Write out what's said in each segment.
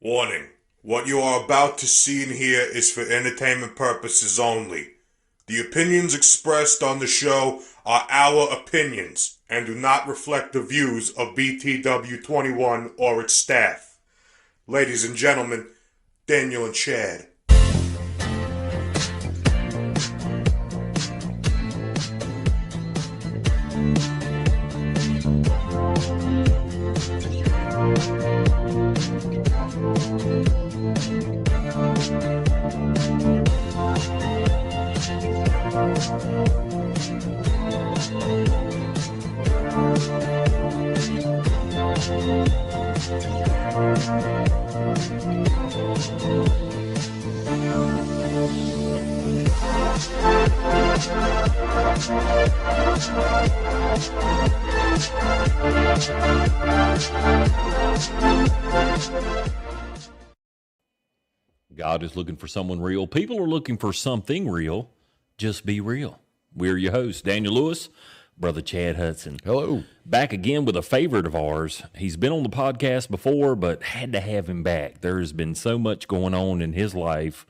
Warning. What you are about to see and hear is for entertainment purposes only. The opinions expressed on the show are our opinions and do not reflect the views of BTW21 or its staff. Ladies and gentlemen, Daniel and Chad. God is looking for someone real. People are looking for something real. Just be real. We're your hosts, Daniel Lewis, Brother Chad Hudson. Hello. Back again with a favorite of ours. He's been on the podcast before, but had to have him back. There's been so much going on in his life,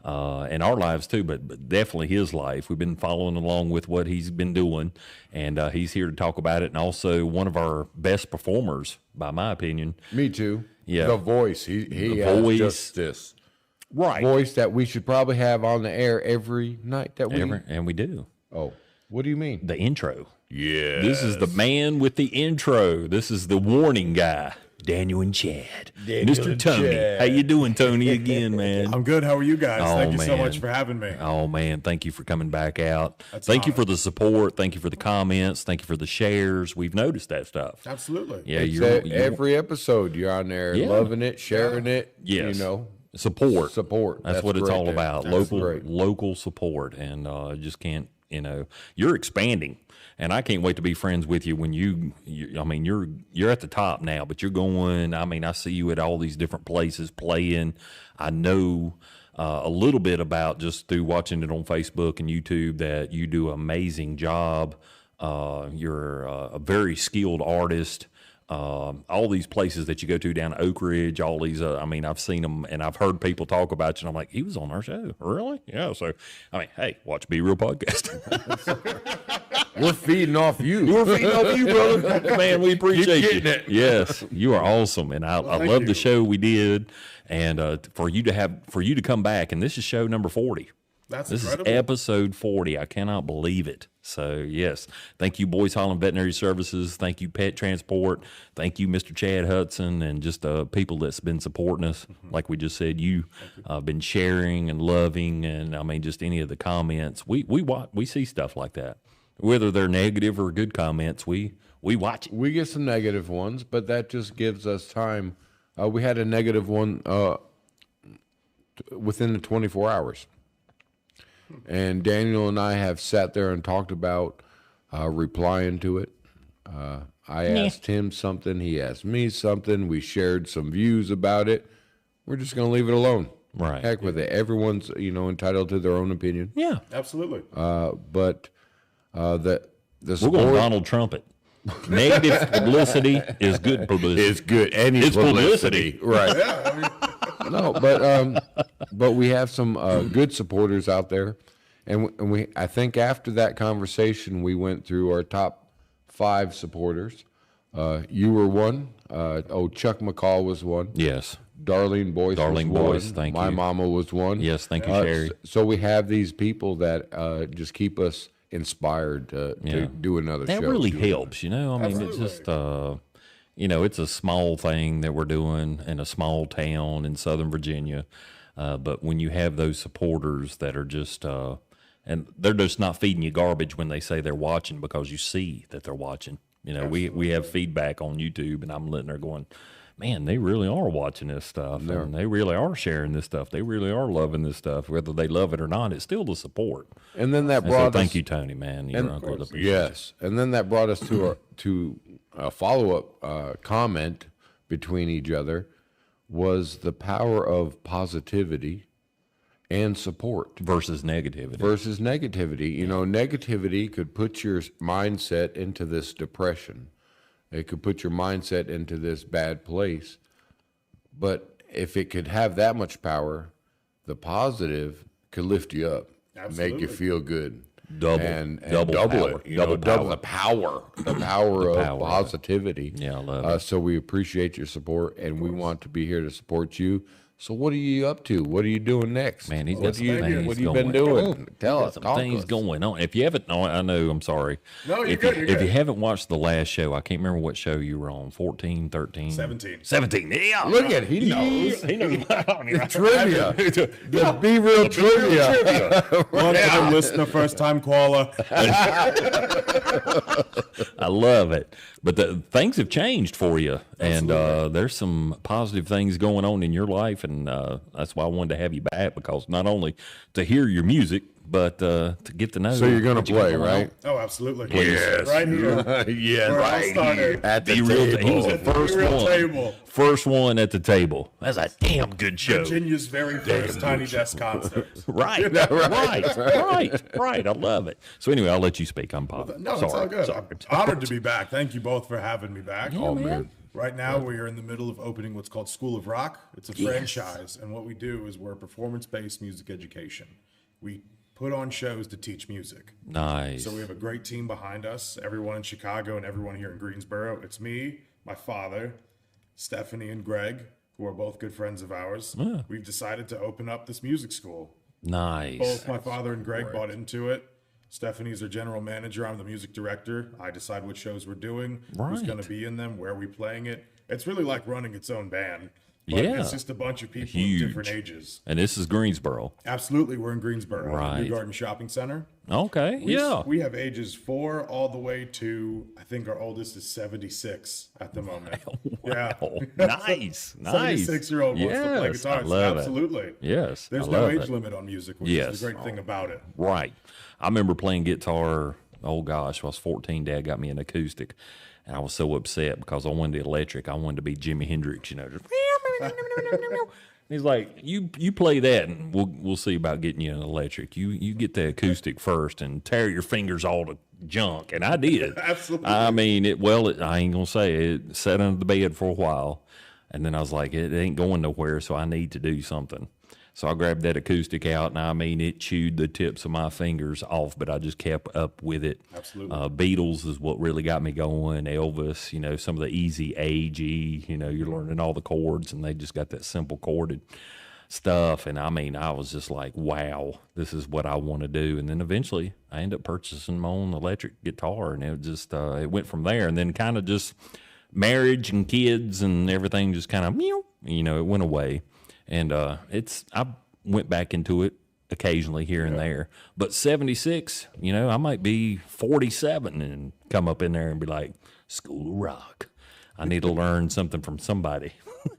and our lives too, but definitely his life. We've been following along with what he's been doing, and he's here to talk about it, and also one of our best performers, by my opinion. Me too. Yeah. The voice. He The has voice. just this Right. voice that we should probably have on the air every night that we... And we do. Oh, what do you mean? The intro. Yeah. This is the man with the intro. This is the warning guy, Daniel and Chad. Mr. and Tony. Chad. How you doing, Tony, again, man? I'm good. How are you guys? Oh, Thank you so man. much for having me. Oh, man, thank you for coming back out. That's Thank you all for the support. Thank you for the comments. Thank you for the shares. We've noticed that stuff. Absolutely. Yeah, It's you're every episode you're on there, Yeah. loving it, sharing it. Yes. You know, support. support. That's what it's great all there. about. That's Local great. local support, and just can't. You're expanding, and I can't wait to be friends with you when I mean, you're at the top now, but you're going. I mean, I see you at all these different places playing. I know a little bit about just through watching it on Facebook and YouTube that you do an amazing job. You're a very skilled artist. All these places that you go to down Oak Ridge, all these, I mean, I've seen them and I've heard people talk about you, and I'm like, he was on our show. Really? Yeah. So, I mean, hey, watch Be Real Podcast. We're feeding off you. We're feeding off you, brother. Man, we appreciate getting you. it. Yes, you are awesome. And I love the show we did. And for you to come back, and this is show number 40. That's This incredible. is episode 40. I cannot believe it. So, yes, thank you, Boys Holland Veterinary Services. Thank you, Pet Transport. Thank you, Mr. Chad Hudson, and just people that's been supporting us. Like we just said, you been sharing and loving, and I mean, just any of the comments. We see stuff like that. Whether they're negative or good comments, we watch it. We get some negative ones, but that just gives us time. We had a negative one within the 24 hours. And Daniel and I have sat there and talked about replying to it. I asked him something. He asked me something. We shared some views about it. We're just going to leave it alone. Right. Heck with it. Everyone's, entitled to their own opinion. Yeah. Absolutely. But the We're support going Donald Trump it. Negative publicity is good publicity. is good. Any It's publicity. Right. Yeah. I mean, No, but we have some good supporters out there, and we I think after that conversation we went through our top 5 supporters. You were one. Chuck McCall was one. Yes. Darlene Boyce. Darlene was Boyce, one. thank My you. mama was one. Yes, thank you, Sherry. So we have these people that just keep us inspired to do another That show. really helps, I mean, Absolutely. it's just, it's a small thing that we're doing in a small town in Southern Virginia. But when you have those supporters that are just, and they're just not feeding you garbage when they say they're watching, because you see that they're watching. We have feedback on YouTube, and I'm letting there going, man, they really are watching this stuff, and they really are sharing this stuff. They really are loving this stuff. Whether they love it or not, it's still the support. And then that And so brought thank us, you, Tony, man. You're And- uncle. Appreciate it. Yes, and then that brought us to a follow-up comment between each other was the power of positivity and support Versus negativity. versus negativity. Negativity could put your mindset into this depression. It could put your mindset into this bad place. But if it could have that much power, the positive could lift you up, make you feel good. Double double power. it. Double the power of positivity. Yeah, I love it. So we appreciate your support, and we want to be here to support you. So what are you up to? What are you doing next? Man, he's got some things what have you going. been doing? Tell us. Some Talk things to us. going on. If you haven't, I know, I'm sorry. No, you're if good. You, You're if good. you haven't watched the last show, I can't remember what show you were on. 14, 13? 17. 17. Yeah. Look at he knows. He knows. Trivia. The Be Real trivia. Long time listener, first time caller. I love it. But things have changed for you, and there's some positive things going on in your life, and that's why I wanted to have you back, because not only to hear your music, but to get to know. So you're going to what play, right? Oh, absolutely. Yes. Right here. Yes. Where it all started. At the He was table. the first Real one. table. First one at the table. That's a damn good show. Virginia's very first Tiny Desk concert. Right. Right. I love it. So anyway, I'll let you speak. I'm positive. No, it's all good. I'm honored to be back. Thank you both for having me back. Oh, man. Right now, we are in the middle of opening what's called School of Rock. It's a franchise, and what we do is we're performance-based music education. We put on shows to teach music. Nice. So we have a great team behind us, everyone in Chicago and everyone here in Greensboro. It's me, my father, Stephanie and Greg, who are both good friends of ours. Yeah. We've decided to open up this music school. Nice. Both my father and Greg bought into it. Stephanie's our general manager. I'm the music director. I decide what shows we're doing, who's Right. going to be in them, where are we playing it. It's really like running its own band. But Yeah. it's just a bunch of people Huge. of different ages. And this is Greensboro. Absolutely, we're in Greensboro, Right. New Garden Shopping Center. Okay. Yeah. We have ages 4 all the way to, I think our oldest is 76 at the moment. Yeah. Oh, nice. Nice. 76-year-old wants to play Yes, guitar. I love it. Absolutely. Yes. There's I no love age it. limit on music, which Yes. is the great thing about it. Right. I remember playing guitar. Oh gosh, when I was 14. Dad got me an acoustic, and I was so upset because I wanted the electric. I wanted to be Jimi Hendrix, just. He's like, you play that, and we'll see about getting you an electric. You get the acoustic first and tear your fingers all to junk, and I did. Absolutely. I mean, I ain't gonna say it. Sat under the bed for a while, and then I was like, it ain't going nowhere, so I need to do something. So I grabbed that acoustic out, and I mean, it chewed the tips of my fingers off, but I just kept up with it. Absolutely. Beatles is what really got me going. Elvis, some of the easy A, G, you're learning all the chords, and they just got that simple chorded stuff. And I mean, I was just like, wow, this is what I want to do. And then eventually I ended up purchasing my own electric guitar, and it just, it went from there. And then kind of just marriage and kids and everything just kind of, it went away. And I went back into it occasionally here and there. But 76, I might be 47 and come up in there and be like, School of Rock. I need to learn something from somebody.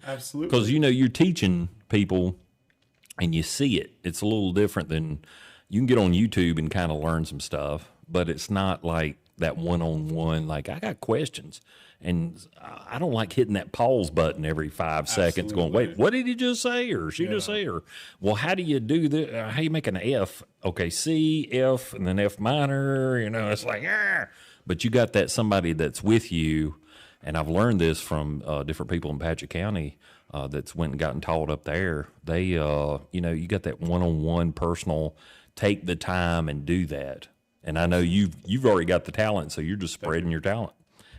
Absolutely. Because, you're teaching people and you see it. It's a little different than you can get on YouTube and kind of learn some stuff, but it's not like that one-on-one. Like, I got questions. And I don't like hitting that pause button every 5 seconds going, wait, what did he just say? Or she just say? Or, well, how do you do this? How you make an F? Okay, C, F, and then F minor. It's like, but you got that somebody that's with you. And I've learned this from different people in Patrick County that's went and gotten taught up there. They, you got that one-on-one personal, take the time and do that. And I know you've already got the talent, so you're just spreading your talent.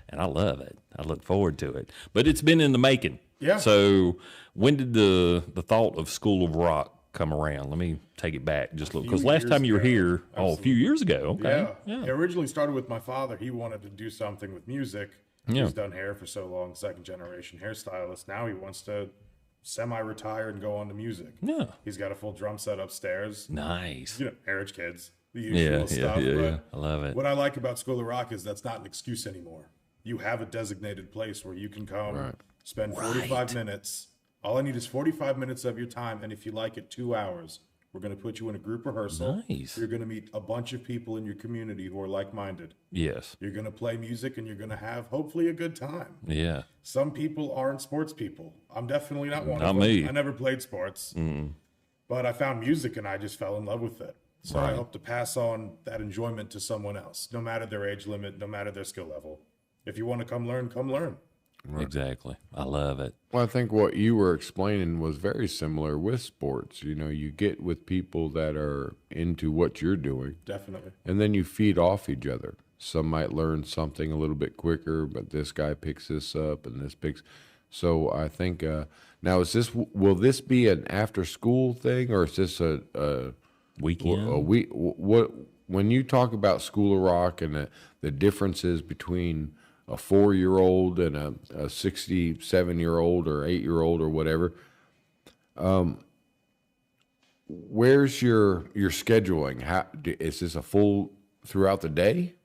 And I love it. I look forward to it. But it's been in the making. Yeah. So when did the thought of School of Rock come around? Let me take it back just a little. Because last time you were here, a few years ago. Okay. Yeah. It originally started with my father. He wanted to do something with music. Yeah. He's done hair for so long, second generation hairstylist. Now he wants to semi-retire and go on to music. Yeah. He's got a full drum set upstairs. Nice. Heritage kids, the usual stuff. Yeah. But I love it. what I like about School of Rock is that's not an excuse anymore. You have a designated place where you can come, spend 45 minutes. All I need is 45 minutes of your time, and if you like it, 2 hours. We're going to put you in a group rehearsal. Nice. You're going to meet a bunch of people in your community who are like-minded. Yes. You're going to play music, and you're going to have, hopefully, a good time. Yeah. Some people aren't sports people. I'm definitely not one of them. me. I never played sports. But I found music, and I just fell in love with it. So I hope to pass on that enjoyment to someone else, no matter their age limit, no matter their skill level. If you want to come learn, come learn. Exactly. I love it. Well, I think what you were explaining was very similar with sports. You know, you get with people that are into what you're doing, Definitely. and then you feed off each other. Some might learn something a little bit quicker, but this guy picks this up and this picks. So I think now will this be an after school thing, or is this a Weekend. what when you talk about School of Rock and the differences between a 4-year-old and a 67-year-old or 8-year-old or whatever, where's your scheduling? Is this a full throughout the day?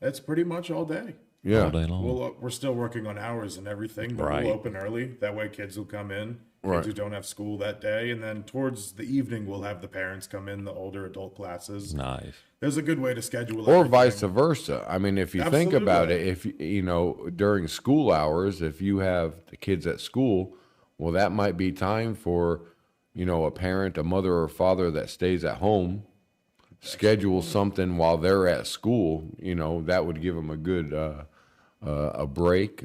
It's pretty much all day. Yeah. All day long. We're still working on hours and everything, but Right. we'll open early. That way kids will come in, kids who don't have school that day. And then towards the evening, we'll have the parents come in, the older adult classes. Nice. There's a good way to schedule it. Or vice versa. I mean, if you think about it, Absolutely. if you know during school hours, if you have the kids at school, well, that might be time for, you know, a parent, a mother or father that stays at home, schedule something while they're at school. You know, that would give them a good a break.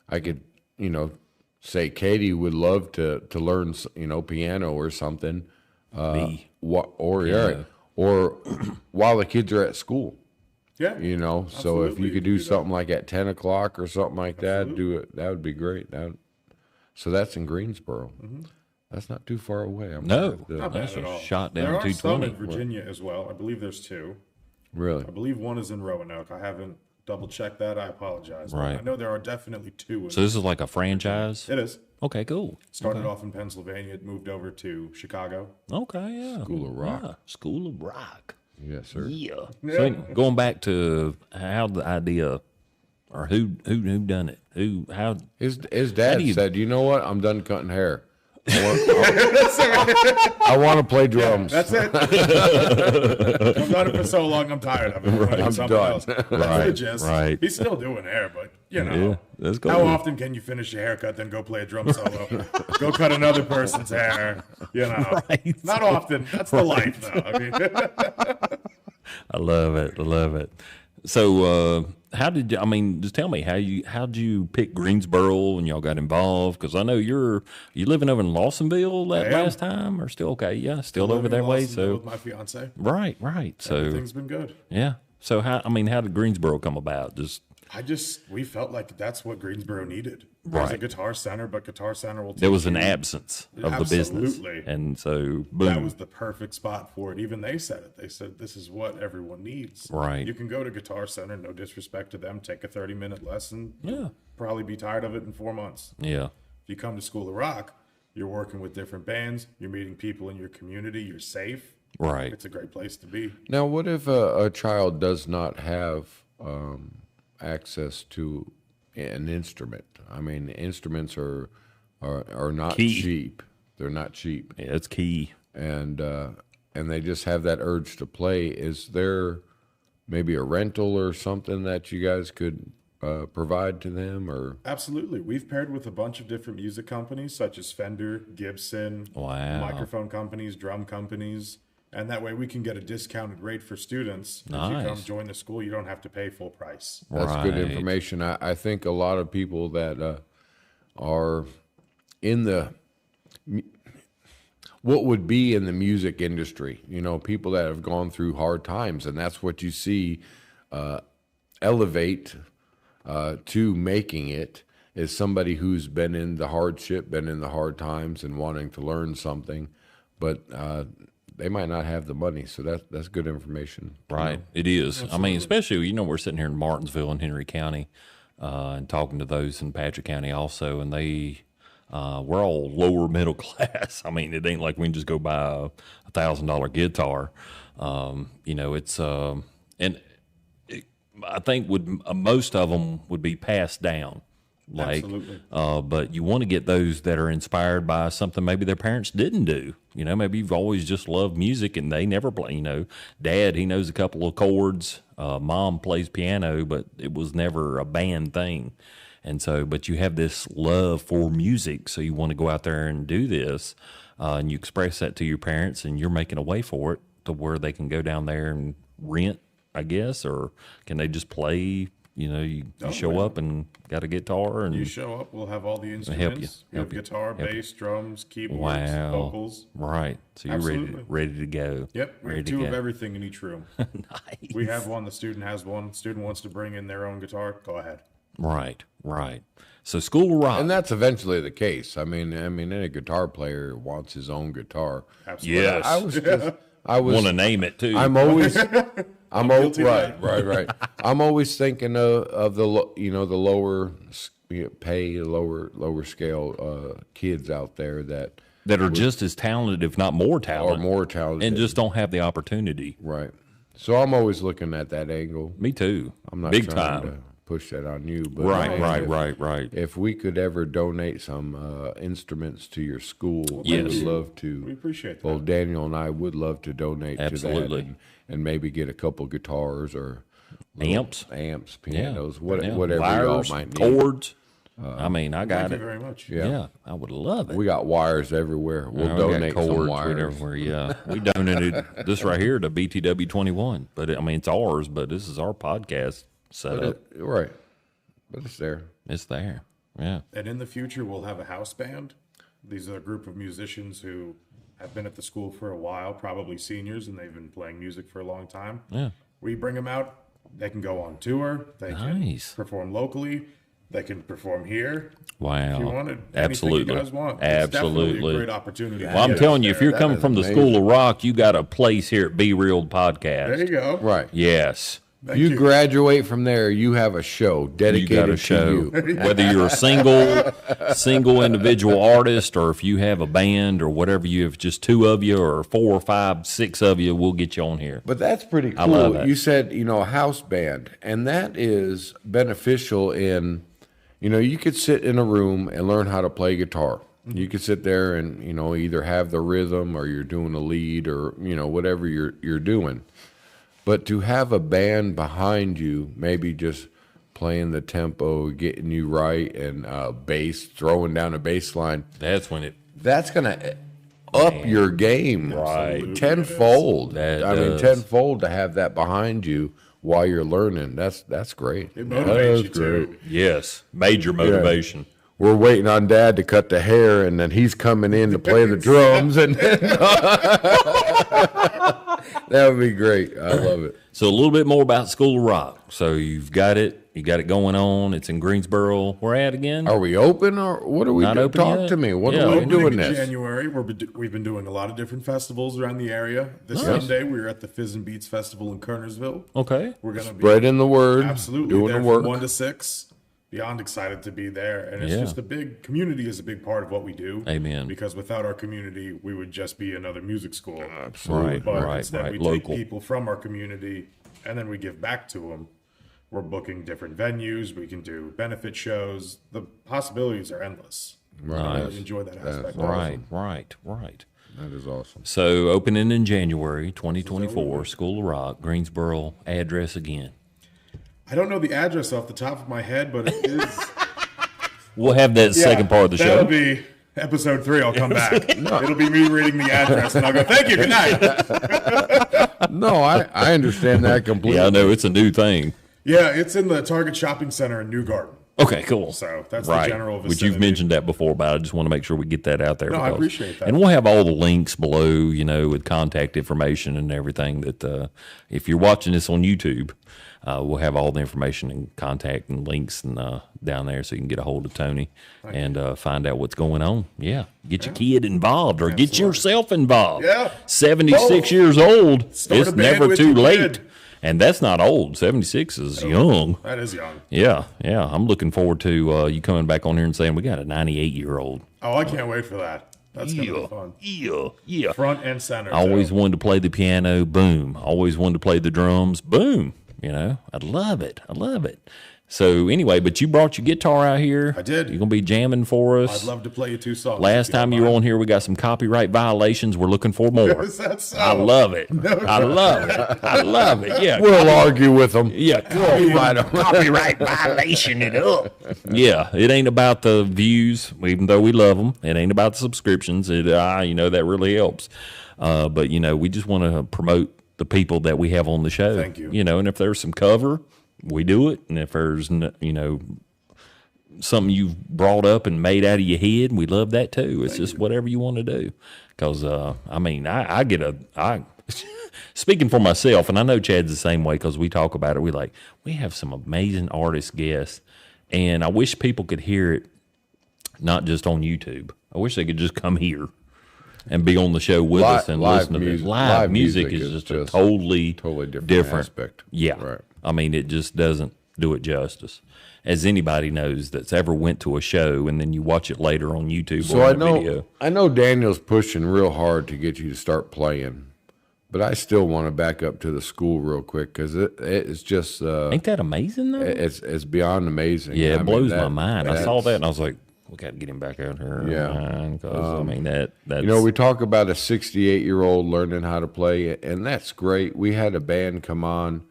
I could, you know, say Katie would love to learn, you know, piano or something. Me. Or while the kids are at school, Yeah. you know. So if Absolutely, you could do something like at 10 o'clock or something like that, do it. That would be great. So that's in Greensboro. That's not too far away. No. Not bad That's at a all. shot down There are some 220. in Virginia as well. I believe there's 2. Really? I believe one is in Roanoke. I haven't double checked that. I apologize. But Right. I know there are definitely 2. So this is like a franchise? It is. Okay, cool. Started off in Pennsylvania. It moved over to Chicago. Okay, yeah. School of Rock. Yeah, School of Rock. Yes, sir. Yeah. So going back to how the idea, or who done it? How His dad do you- said, "You know what? I'm done cutting hair. I want to play drums." That's it. I've done it for so long, I'm tired of it. I'm I'm something done. else. That's the gist. right. He's still doing hair, but you know, Yeah, that's cool. how often can you finish your haircut, then go play a drum solo, go cut another person's hair? You know, Right. not often. That's the life, though. I mean, I love it. I love it. So, how did you? I mean, just tell me how'd you pick Greensboro and y'all got involved? Because I know you living over in Lawsonville that I am. last time, or still okay? Yeah, still over living that in way. Lawsonville So with my fiance, right. So everything's been good. yeah. So how did Greensboro come about? We felt like that's what Greensboro needed. There's a Right. Guitar Center, but Guitar Center will. There was teach an you- absence of the business, Absolutely. and so boom. That was the perfect spot for it. Even they said it. They said this is what everyone needs. Right. You can go to Guitar Center, no disrespect to them, take a 30-minute lesson. Yeah. Probably be tired of it in 4 months. Yeah. If you come to School of Rock, you're working with different bands, you're meeting people in your community, you're safe. Right. It's a great place to be. Now, what if a child does not have access to an instrument? I mean, instruments are not Key. cheap. They're not cheap, Yeah, it's key. and they just have that urge to play. Is there maybe a rental or something that you guys could provide to them, or? Absolutely. We've paired with a bunch of different music companies such as Fender, Gibson, Wow. microphone companies, drum companies. And that way we can get a discounted rate for students. If you Nice. come join the school, you don't have to pay full price. That's good Right. information. I think a lot of people that are in what would be in the music industry, you know, people that have gone through hard times, and that's what you see elevate to making it, is somebody who's been in the hardship, been in the hard times, and wanting to learn something, but they might not have the money. So that's good information. Right. It is. I mean, especially, we're sitting here in Martinsville in Henry County and talking to those in Patrick County also, and we're all lower middle class. I mean, it ain't like we can just go buy a $1,000 guitar. It's and I think most of them would be passed down. Absolutely. But you want to get those that are inspired by something maybe their parents didn't do. Maybe you've always just loved music and they never play. Dad, he knows a couple of chords. Mom plays piano, but it was never a band thing. And so, but you have this love for music, so you want to go out there and do this, and you express that to your parents, and you're making a way for it to where they can go down there and rent, I guess, or can they just play you show up and got a guitar and You show up, we'll have all the help instruments. you. We have guitar, bass, drums, keyboards, Wow. vocals. Right. So you're Absolutely. ready to go. Yep, we Ready have to two go. of everything in each room. Nice. We have one, the student has one. Student wants to bring in their own guitar, go ahead. Right. So School of Rock. And that's eventually the case. I mean, any guitar player wants his own guitar. Absolutely. Yes. I was Want to name it too. I'm always, guilty of that. right. I'm always thinking of the lower pay, lower scale kids out there that are just as talented, if not more are talented, more talented, and just don't have the opportunity. right. So I'm always looking at that angle. Me too. I'm not big trying time. to push that on you, but Right. If we could ever donate some instruments to your school, Yes. we would love to. We appreciate that. Well, Daniel and I would love to donate Absolutely. to that and maybe get a couple guitars or Amps, pianos, Yeah. whatever Wires, y'all might need. cords. I got Thank you it. very much. Yeah, I would love it. We got wires everywhere. We'll We got donate some cords, wires. whatever. Yeah, we donated this right here to BTW 21, but it's ours. But this is our podcast setup. Right. But it's there. It's there. Yeah. And in the future, we'll have a house band. These are a group of musicians who have been at the school for a while, probably seniors, and they've been playing music for a long time. Yeah. We bring them out. They can go on tour. They Nice. can perform locally. They can perform here. Wow. If you wanted Absolutely. anything you guys want. It's definitely Absolutely. a great opportunity. Well, I'm telling you, if you're coming from the School of Rock, you got a place here at Be Real Podcast. There you go. Right. Yes. Thank you graduate from there, you have a show You dedicated got a show. to you. Whether you're a single individual artist, or if you have a band or whatever, you have just two of you or 4 or 5, 6 of you, we'll get you on here. But that's pretty cool. I love it. You said, a house band, and that is beneficial in, you could sit in a room and learn how to play guitar. You could sit there and, either have the rhythm or you're doing a lead or, whatever you're doing. But to have a band behind you, maybe just playing the tempo, getting you right, and bass, throwing down a bass line, That's when it. that's going to up your game Right. tenfold. That does. Tenfold to have that behind you while you're learning. That's great. It motivates you That's too. Yes. Major motivation. We're waiting on Dad to cut the hair, and then he's coming in to play the drums, and that would be great. I love it. So a little bit more about School of Rock. So you've got it. You got it going on. It's in Greensboro. Where at again? Are we open, or what are we Not doing? open Talk yet? to me. What Yeah, are we opening doing In this? January, we've been doing a lot of different festivals around the area. This Sunday, we were at the Fizz and Beats Festival in Kernersville. Okay. We're going to be Spreading the word. absolutely Doing there the work. from 1 to 6. Beyond excited to be there, and it's Yeah. just community is a big part of what we do. Amen. Because without our community, we would just be another music school. Right. But Right. instead, Right. we Local. take people from our community, and then we give back to them. We're booking different venues. We can do benefit shows. The possibilities are endless. I really enjoy that aspect. Right. That is awesome. So opening in January 2024, School of Rock, Greensboro. Address again. I don't know the address off the top of my head, but it is. We'll have that second part of the That'll show. be episode 3. I'll come back. It'll be me reading the address, and I'll go, "Thank you. Good night." No, I understand that completely. Yeah, I know it's a new thing. Yeah, it's in the Target Shopping Center in New Garden. Okay, cool. So that's Right. the general Which vicinity. you've mentioned that before, but I just want to make sure we get that out there. No, I appreciate that. And we'll have all the links below, with contact information and everything that if you're watching this on YouTube, we'll have all the information and contact and links and down there so you can get a hold of Tony and find out what's going on. Yeah. Get your kid involved or get yourself involved. Yeah. 76 years old. Start It's a band never with too your late. kid. And that's not old. 76 is young. That is young. Yeah. I'm looking forward to you coming back on here and saying we got a 98-year-old. Oh, I can't wait for that. That's going to be fun. Yeah. Front and center. I always too. wanted to play the piano. Boom. Always wanted to play the drums. Boom. I love it. So anyway, but you brought your guitar out here. I did. You're going to be jamming for us. I'd love to play you 2 songs. Last time you were on here, we got some copyright violations. We're looking for more. Is that so? I love it. I love it. Yeah. We'll argue with them. Yeah. Copyright violation it up. Yeah, it ain't about the views, even though we love them. It ain't about the subscriptions. That really helps. But we just want to promote the people that we have on the show. Thank you. And if there's some cover, we do it. And if there's, something you've brought up and made out of your head, we love that too. It's just whatever you want to do. Because, speaking for myself, and I know Chad's the same way because we talk about it, we have some amazing artist guests, and I wish people could hear it, not just on YouTube. I wish they could just come here and be on the show with us and listen to this. Live music is just a totally different aspect. Yeah. Right. I mean, it just doesn't do it justice. As anybody knows that's ever went to a show and then you watch it later on YouTube or on a video. I know Daniel's pushing real hard to get you to start playing, but I still want to back up to the school real quick because it's just ain't that amazing though? It's beyond amazing. Yeah, it blows my mind. I saw that and I was like, we got to get him back out here. Yeah, because that's we talk about a 68-year-old learning how to play, and that's great. We had a band come on,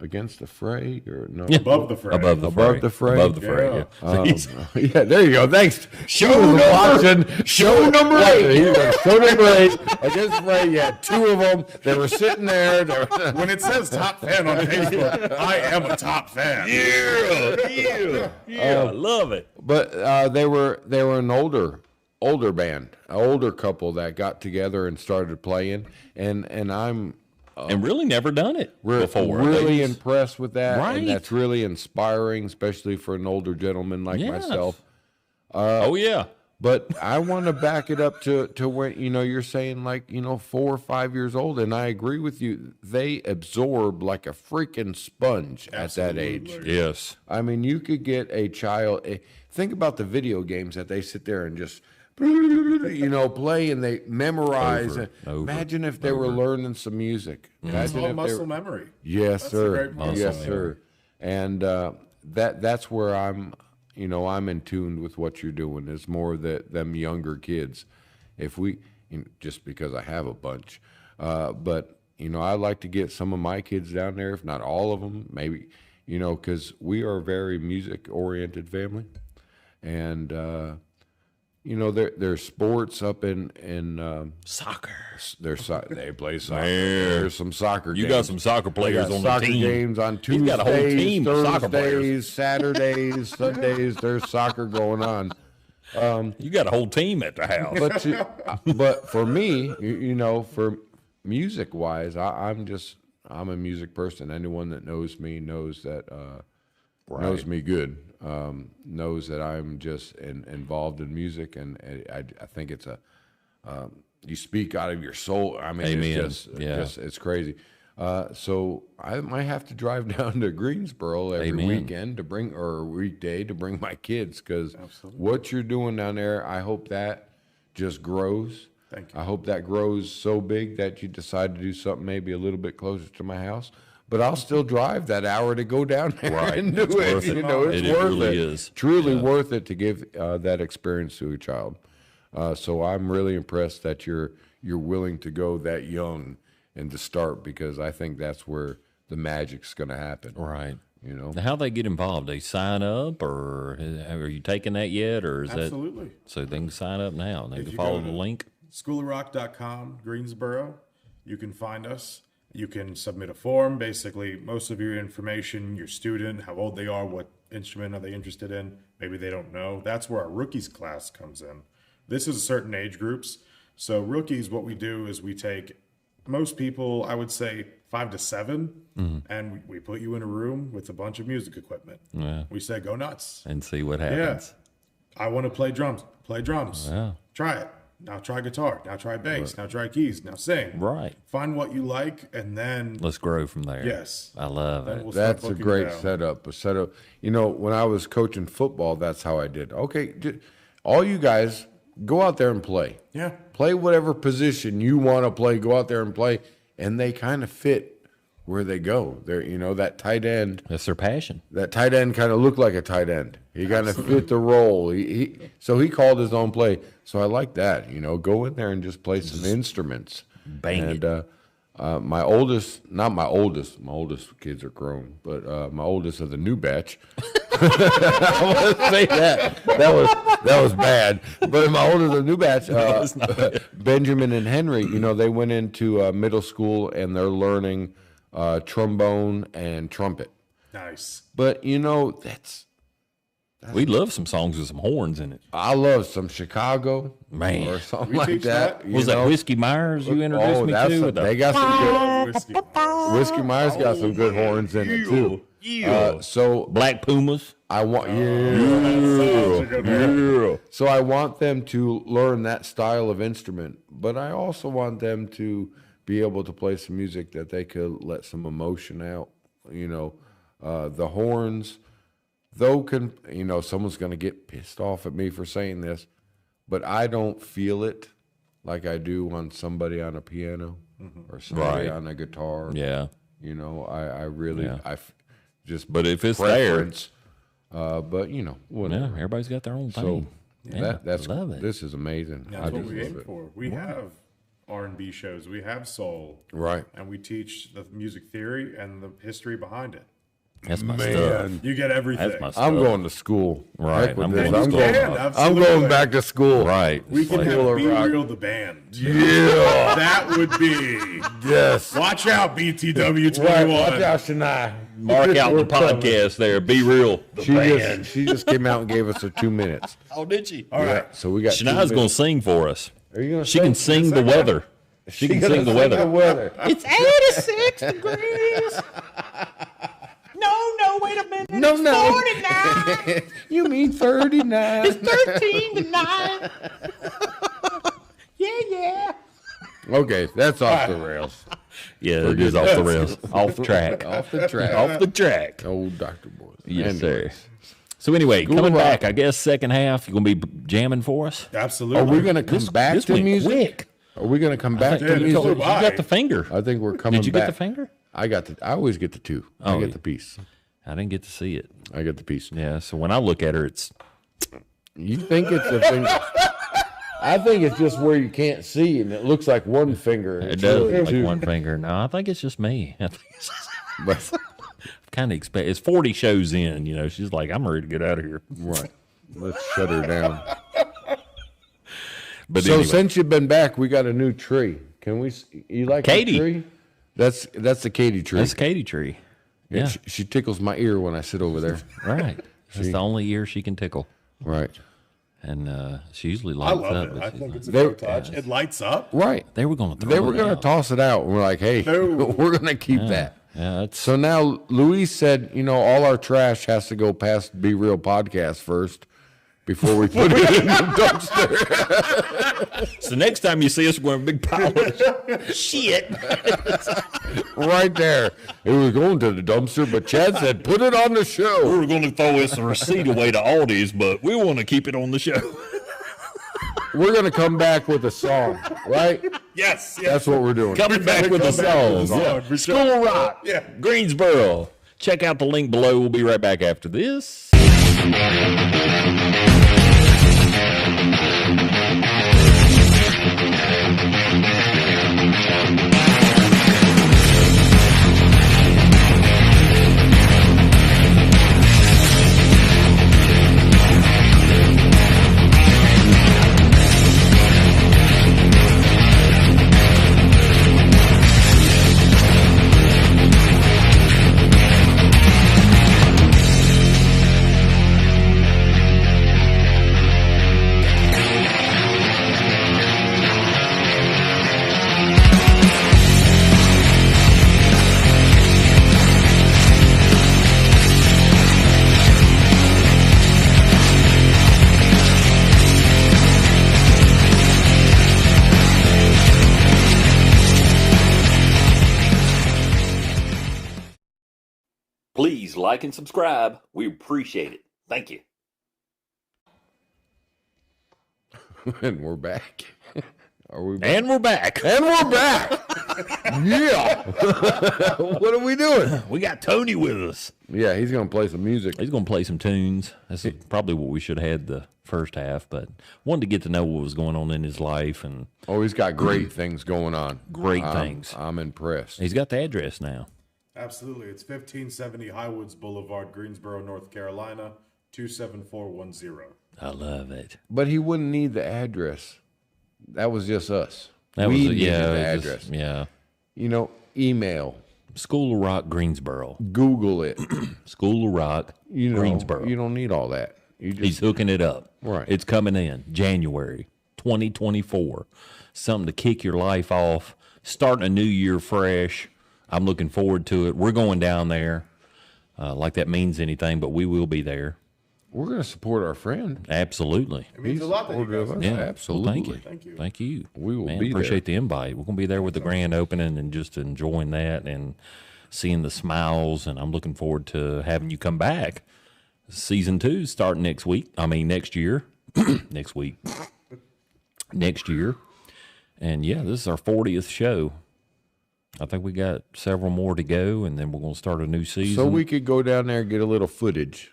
Against the Fray or no? Above the Fray. Above the Fray. Above the Fray. Yeah. Yeah, there you go. Thanks. Show number 8. Show number 8 Against the Fray. Yeah, 2 of them. They were sitting there. When it says top fan on Facebook, I am a top fan. Yeah, I love it. But they were an older band, an older couple that got together and started playing, and I'm. And really never done it before. Really impressed with that. Right. And that's really inspiring, especially for an older gentleman like myself. Oh, yeah. But I want to back it up to when, you're saying 4 or 5 years old. And I agree with you. They absorb like a freaking sponge at that age. Yes. I mean, you could get a child. Think about the video games that they sit there and just play and they memorize. Imagine if they were learning some music. It's all muscle memory. Yes, That's sir. Yes, memory. sir. And that's where I'm in tune with what you're doing. It's more them younger kids. If we, just because I have a bunch, but I like to get some of my kids down there, if not all of them, maybe, because we are a very music oriented family, and. There's sports up in soccer. They play soccer. There's some soccer games. You got some soccer players on the soccer team. Games on Tuesdays, He's got a whole team of soccer players. Thursdays, Saturdays, Sundays. There's soccer going on. You got a whole team at the house. But for me, for music wise, I'm a music person. Anyone that knows me knows that knows me good. Knows that I'm just involved in music, and I think it's you speak out of your soul. I mean, Amen. It's crazy. So I might have to drive down to Greensboro every weekend or weekday to bring my kids, because what you're doing down there, I hope that just grows. Thank you. I hope that grows so big that you decide to do something maybe a little bit closer to my house. But I'll still drive that hour to go down there and do it. Worth it. It's It worth really it. is. Truly worth it to give that experience to a child. So I'm really impressed that you're willing to go that young and to start, because I think that's where the magic's going to happen. Right. Now, how they get involved? They sign up, or are you taking that yet, or is Absolutely. that so they can sign up now and they If can you follow go the to link? schoolofrock.com, Greensboro, you can find us. You can submit a form, basically most of your information, your student, how old they are, what instrument are they interested in, maybe they don't know. That's where our rookies class comes in. This is certain age groups. So rookies, what we do is we take most people, I would say 5 to 7, and we put you in a room with a bunch of music equipment. Yeah. We say, go nuts. And see what happens. I want to play drums. Play drums. Yeah. Try it. Now try guitar. Now try bass. Now try keys. Now sing. Right. Find what you like, and then Let's grow from there. yes. I love Then it. we'll start That's a booking great down. setup. A setup. When I was coaching football, that's how I did. Okay, all you guys go out there and play. Yeah. Play whatever position you want to play. Go out there and play, and they kind of fit where they go. They're that tight end. That's their passion. That tight end kind of looked like a tight end. He kind of fit the role. So he called his own play. So I like that. Go in there and just play some instruments. Bang and, it. my oldest kids are grown, but my oldest of the new batch. I want to say that was bad. But my oldest of the new batch, Benjamin and Henry, they went into middle school and they're learning trombone, and trumpet. Nice. But you know, that's We love some songs with some horns in it. I love some Chicago, Man. or something We like teach that. that? you Was that know? Whiskey Myers you introduced me to? With They the, got some good. Whiskey. Whiskey Myers got some good horns in it too. So Black Pumas. I want So I want them to learn that style of instrument, but I also want them to be able to play some music that they could let some emotion out. You know, the horns, though, can, you know, someone's going to get pissed off at me for saying this, but I don't feel it like I do on somebody on a piano or somebody Right. on a guitar. Yeah. You know, I really, Yeah. just, But if it's preference. But you know, Yeah, whatever. everybody's got their own So thing. that's love it. This is amazing. That's I what just we love aim it. for. We have R&B shows. We have soul. Right. And we teach the music theory and the history behind it. That's my stuff. You get everything. That's my stuff. I'm going to school. Right, Heck with I'm this. going to I'm school. going, Yeah, I'm absolutely. going back to school. Right. We can It's have Full of Be rock. Real the band. Yeah. That would be. Yes. Watch out, BTW Right. 21. Watch out, Shania. Mark out the podcast there. Be real. She just came out and gave us her 2 minutes. Oh, did she? All right. So we got. Shania's going to sing for us. Are you going to She can sing the weather. She can sing the weather. It's 86 degrees. No, wait a minute. No, It's no. 49. You mean 39? It's 13 to 9. Yeah. Okay, that's off the rails. Yeah, it is off the rails. Off track. Off the track. Off the track. Old Dr. Boy. Yes, sir. So anyway, coming of Rock. back, I guess second half, you're going to be jamming for us? Absolutely. Are we going to come back This to went music? quick. Are we going to come back Yeah, to it's music? over. You got the finger. I think we're coming back. Did you get the finger? I always get the two. I Oh, get yeah. the piece. I didn't get to see it. I get the piece. Yeah, so when I look at her, it's You think it's a finger? I think it's just where you can't see, and it looks like one finger. it It's does really look like two. one finger. No, I think it's just me. I think it's But, kind of expect. It's 40 shows in. You know, she's like, I'm ready to get out of here. right. Let's shut her down. But So anyway, since you've been back, we got a new tree. Can we? You like Katie. the tree? That's the Katie tree. that's Katie Tree. Yeah, She tickles my ear when I sit over there. right. That's the only ear she can tickle, Right. and she usually I lights love up. it. but I she's think like- it's a They- good touch. It lights up. Right. they were going to throw They were it going to out. toss it out, and we're like, "Hey, No. we're going to keep that." Yeah, that's So now Luis said, you know, all our trash has to go past Be Real Podcast first before we put it in the dumpster. so. Next time you see us, we're going a big pile of shit. Right there. It was going to the dumpster, but Chad said, put it on the We show. were going to throw us a receipt away to Aldi's, but we want to keep it on the show. We're going to come back with a song, right? Yes. That's what we're doing. Coming back with the songs. Yeah. For sure. School Rock. Yeah. Greensboro. Check out the link below. We'll be right back after this. Please like and subscribe. We appreciate it. Thank you. And we're back. Are we back? And we're back. And we're back. Yeah. What are we doing? We got Tony with us. Yeah, he's going to play some music. He's going to play some tunes. This is probably what we should have had the first half, but wanted to get to know what was going on in his life, and Oh, he's got great things going on. Great things. I'm impressed. he's got the address now. Absolutely. It's 1570 Highwoods Boulevard, Greensboro, North Carolina, 27410. I love it. But he wouldn't need the address. That was just us. That we was needed yeah, the it was address. just- yeah. You know, email. School of Rock, Greensboro. Google it. School of Rock, You know, Greensboro. you don't need all that. You just, He's hooking it up. Right. It's coming in January 2024. Something to kick your life off. Starting a new year fresh. I'm looking forward to it. We're going down there. Like that means anything, but we will be there. we're going to support our friend. Absolutely. It means a lot that you guys are. Yeah, absolutely. Well, thank you. We will Man, be appreciate there. the invite. We're going to be there with the grand opening and just enjoying that and seeing the smiles. And I'm looking forward to having you come back. Season 2 starting next week. I mean, next year. Next week. Next year. And yeah, this is our 40th show. I think we got several more to go, and then we're going to start a new season. So we could go down there and get a little footage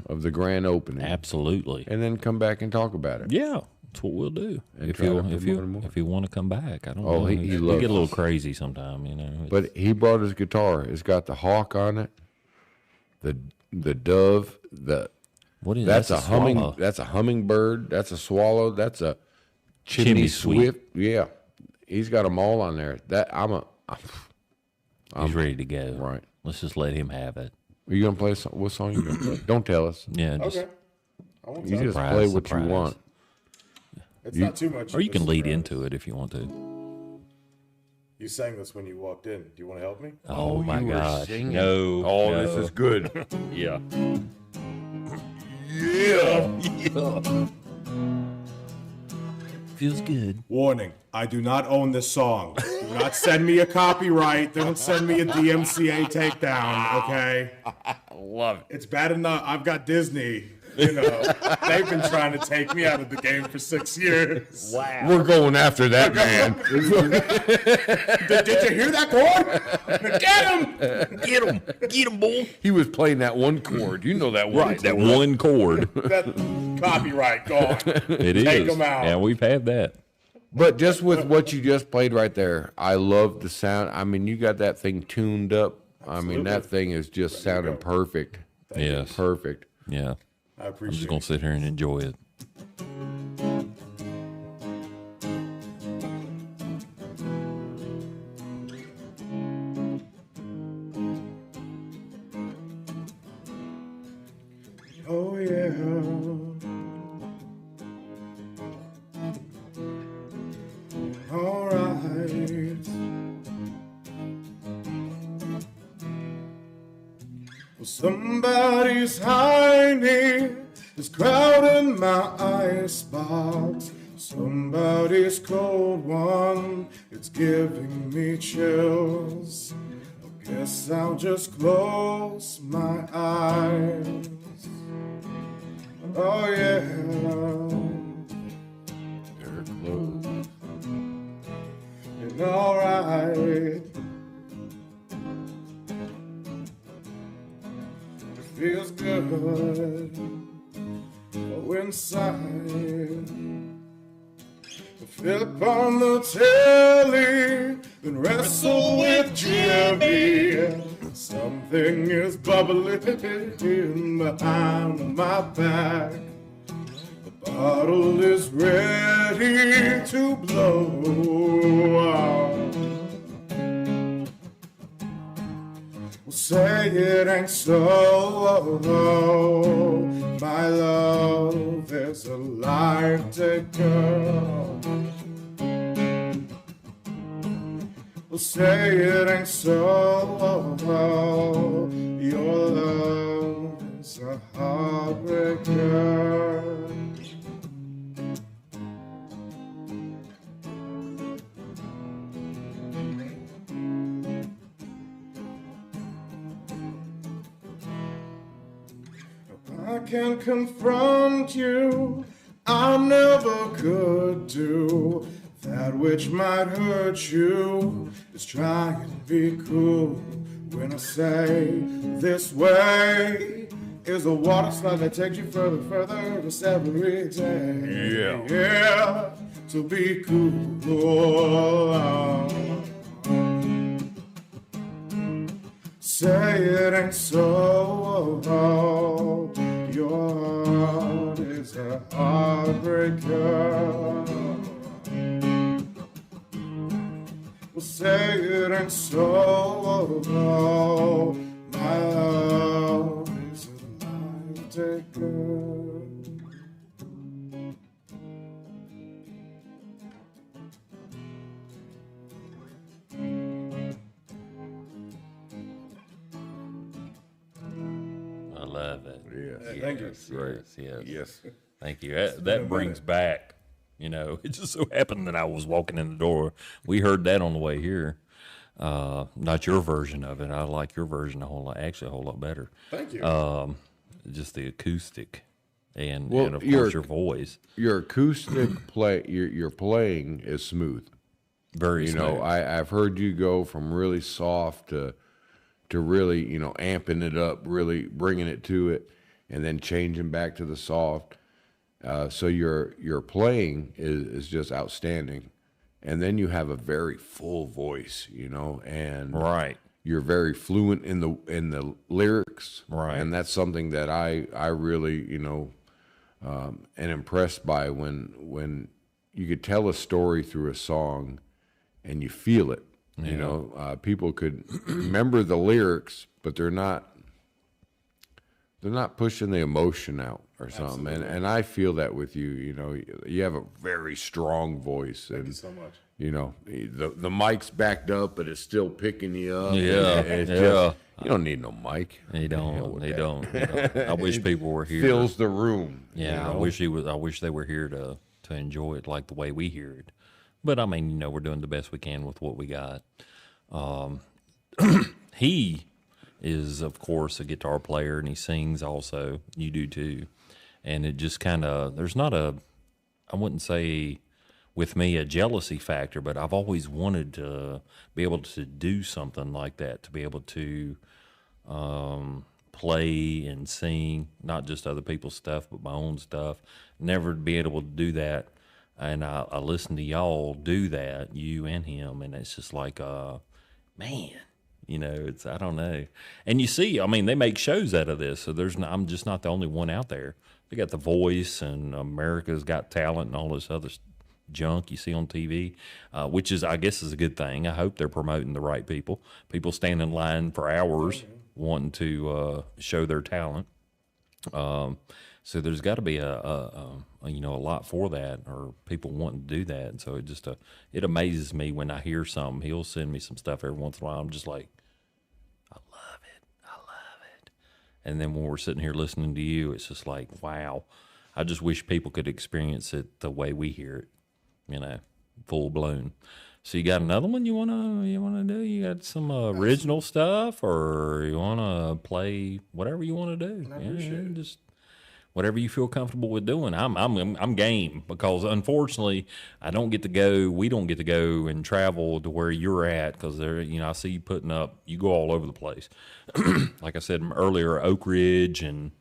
of the grand opening. Absolutely. And then come back and talk about it. Yeah, that's what we'll do. And If try to you promote it more. want to come back, I don't Oh, know. he We loves get a little us. crazy sometime, you know. But he brought his guitar. It's got the hawk on it, the dove, what is that's a humming. swallow. That's a hummingbird. That's a swallow. That's a chimney, Chimney sweep. swift. Yeah, he's got them all on there. He's ready to go. Right. Let's just let him have it. Are you gonna play? What song you gonna play? Don't tell us. Yeah. Just, Okay. I won't You tell. just Surprise, play what surprise. you want. It's not too much. Or you of a can lead surprise. into it if you want to. You sang this when you walked in. Do you want to help me? Oh, my you were gosh. singing? No. Oh, no. this is good. Yeah. Yeah. Feels good. Warning, I do not own this song. Do not send me a copyright. Don't send me a DMCA takedown, okay? Love it. It's bad enough. I've got Disney. You know, they've been trying to take me out of the game for 6 years. Wow. We're going after that man. Did you hear that chord? Get him! Get him. Get him, boy. He was playing that one chord. You know that one. Right. That one chord. That copyright gone. It is. Take 'em out. Yeah, we've had that. But just with what you just played right there, I love the sound. I mean, you got that thing tuned up. I mean, that thing is just sounding perfect. Yes. Perfect. Yeah. I I'm just appreciate going it. to sit here and enjoy it. Oh, yeah. All right. Well, somebody's hiding is crowding my icebox. Somebody's cold one, it's giving me chills. I guess I'll just close my eyes. Oh yeah. They're close. And alright. It feels good. Oh, inside. Flip on the telly and wrestle with Jimmy. Something is bubbling behind my back. The bottle is ready to blow out. Well, say it ain't so, my love. There's a life taker. Well, say it ain't so. Your love is a heartbreaker. I can confront you, I never could do that which might hurt you. Is trying to be cool when I say this way is a water slide that takes you further this every day. Yeah, to be cool. Say it ain't so. Your heart is a heartbreaker. We'll say it ain't so. My love is a night taker. 11. Yes. Thank you. Yes. Thank you. That brings back, it just so happened that I was walking in the door. We heard that on the way here. Not your version of it. I like your version a whole lot better. Thank you. Just the acoustic and of your- course your voice. Your acoustic play, your playing is smooth. Very smooth. I've heard you go from really soft to really, amping it up, really bringing it to it, and then changing back to the soft. So your playing is just outstanding, and then you have a very full voice, and Right. you're very fluent in the lyrics, Right. And that's something that I really am impressed by when you could tell a story through a song, and you feel it. People could remember the lyrics, but they're not pushing the emotion out or something. And I feel that with you. You have a very strong voice. Thank you so much. The mic's backed up, but it's still picking you up. Yeah, It's yeah. just- you don't need no mic. They don't. I wish people were here. Fills the room. Yeah, I wish they were here to enjoy it like the way we hear it. But I mean, we're doing the best we can with what we got. He is, of course, a guitar player, and he sings also. You do too. And it just kind of, there's not I wouldn't say with me a jealousy factor, but I've always wanted to be able to do something like that, to be able to play and sing, not just other people's stuff, but my own stuff. Never be able to do that. And I listen to y'all do that, you and him, and it's just like, man, it's, I don't know. And you see, I mean, they make shows out of this, so I'm just not the only one out there. They got The Voice and America's Got Talent and all this other junk you see on TV, which I guess is a good thing. I hope they're promoting the right people. People stand in line for hours wanting to show their talent. So there's got to be a lot for that, or people wanting to do that. And so it amazes me when I hear something. He'll send me some stuff every once in a while. I'm just like, I love it. And then when we're sitting here listening to you, it's just like, wow. I just wish people could experience it the way we hear it, full blown. So you got another one you wanna do? You got some original stuff, or you wanna play whatever you wanna do? Just whatever you feel comfortable with doing. I'm game, because unfortunately we don't get to go and travel to where you're at, because I see you putting up, you go all over the place. Like I said earlier, Oak Ridge and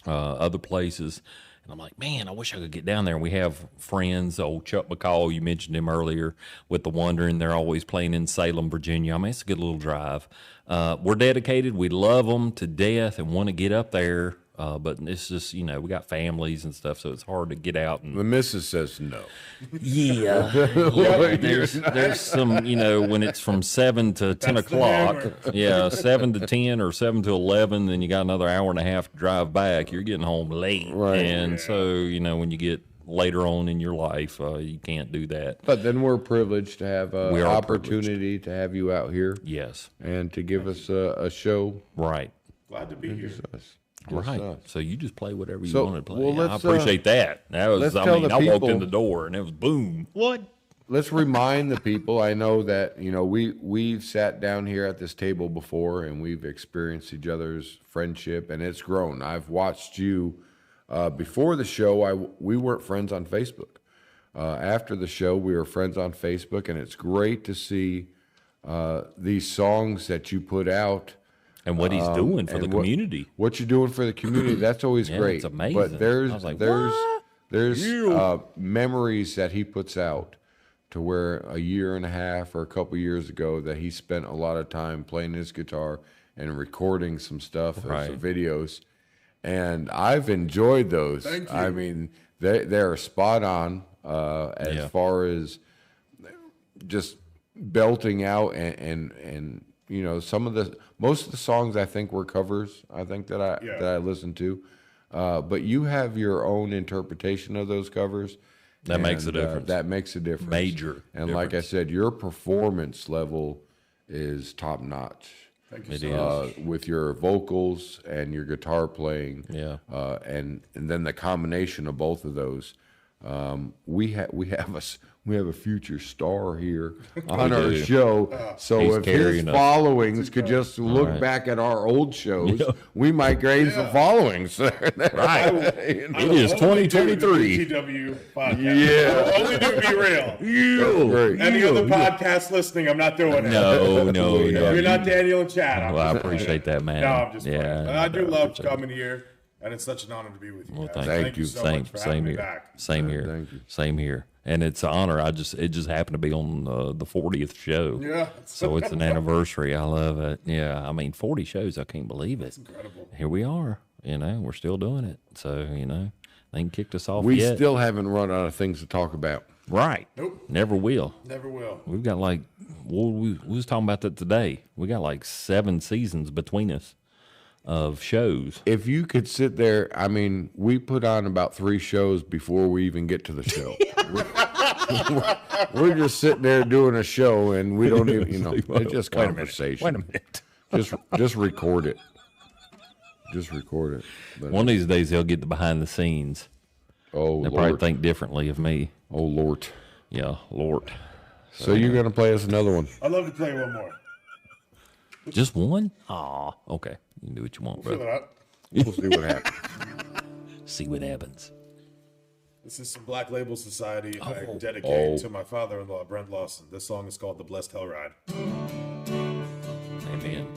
other places. And I'm like, man, I wish I could get down there. And we have friends, old Chuck McCall, you mentioned him earlier, with the Wondering. They're always playing in Salem, Virginia. I mean, it's a good little drive. We're dedicated. We love them to death and want to get up there. But it's just, we got families and stuff, so it's hard to get out. And The missus says no. yeah, there's some, when it's from 7 to 10 o'clock, 7 to 10 or 7 to 11, then you got another hour and a half to drive back. You're getting home late, Right. And so when you get later on in your life, you can't do that. But then we're privileged to have an We are opportunity to have you out here Yes, and to give us a show. right. Glad to be here. Right. us. So you just play whatever you So, want to play. well, I let's, appreciate that. That was, let's I tell mean, the I walked in people- the door and it was boom. What? Let's remind the people. I know that we've sat down here at this table before, and we've experienced each other's friendship, and it's grown. I've watched you before the show. We weren't friends on Facebook. After the show, we were friends on Facebook, and it's great to see these songs that you put out. And what he's doing for the and community. What you're doing for the community, that's always Yeah, great. it's amazing. But I was like, what? there's memories that he puts out to where a year and a half or a couple years ago that he spent a lot of time playing his guitar and recording some stuff, Right. some videos. And I've enjoyed those. Thank you. I mean, they're spot on as Yeah. far as just belting out and you know, most of the songs I think were covers. I think that I listened to, but you have your own interpretation of those covers. That makes a difference. That makes a difference. Major And like I said, your performance level is top notch. Thank you It so is. much. With your vocals and your guitar playing, and then the combination of both of those, we have a future star here on our do. show. So He's if his carrying us. followings could just look back at our old shows, we might gain some followings. Right. It is Only do 2023. the TW podcast. Yeah. I'll only do Be Real. Great. Any other podcast listening, I'm not doing it. No. You're not Daniel and Chad. I'm Well, I just playing. appreciate that, man. No, I'm just playing. Yeah, I do love appreciate it. coming here, and it's such an honor to be with you. Well, guys. thank you. so Same, much for having me here. back. Same here. Thank you. Same here. And it's an honor. It just happened to be on the 40th show. Yeah. So it's an anniversary. I love it. Yeah. I mean, 40 shows. I can't believe it. Incredible. Here we are. You know, we're still doing it. So, you know, they ain't kicked us off We yet. still haven't run out of things to talk about. Right. Nope. Never will. Never will. We've got like, well, we was talking about that today. We got like 7 seasons between us of shows. If you could sit there, I mean, we put on about 3 shows before we even get to the show. we're just sitting there doing a show, and we don't even, you know, it's just conversation. Wait a minute. Just record it. Just record it. But, One of these days they'll get the behind the scenes. oh, They'll probably Lord. think differently of me. Oh, Lord. Yeah, Lord. So you're going to play us another one. I'd love to play one more. Just one? Aw, okay. You can do what you want, Fill it bro. up. We'll see what happens. See what happens. This is some Black Label Society I dedicate Oh. to my father-in-law, Brent Lawson. This song is called The Blessed Hell Ride. Amen.